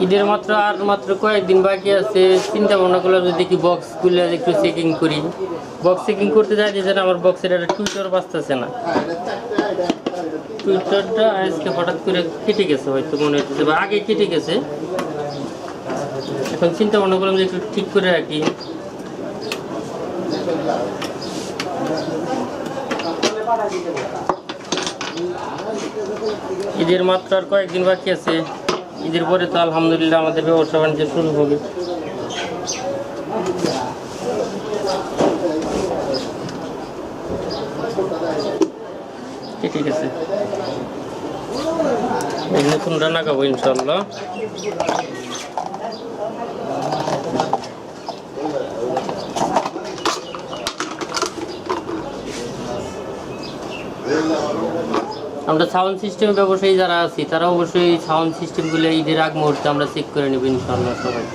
ঈদের মাত্র কয়েকদিন বাকি আছে, চিন্তা ভাবনা করলাম যদি কি বক্স খুলে একটু চেকিং করি। বক্স চেকিং করতে যাই যে আমার বক্সের একটা টুইটার বাঁচতেছে না। টুইটারটা আজকে হঠাৎ করে কেটে গেছে, হয়তো মনে হচ্ছে বা আগে কেটে গেছে। এখন চিন্তা ভাবনা করলাম যে একটু ঠিক করে রাখি। ঈদের মাত্র আর কয়েকদিন বাকি আছে। ঈদের পরে তো আলহামদুলিল্লাহ আমাদের ব্যবসা বাণিজ্য শুরু হবে। ঠিক আছে, নতুন রান্না খাবো ইনশাল্লাহ। আমরা সাউন্ড সিস্টেম ব্যবসায়ী যারা আছি তারা অবশ্যই সাউন্ড সিস্টেমগুলো ঈদের আগ মুহূর্তে আমরা চেক করে নেব ইনশাল্লাহ সবাই।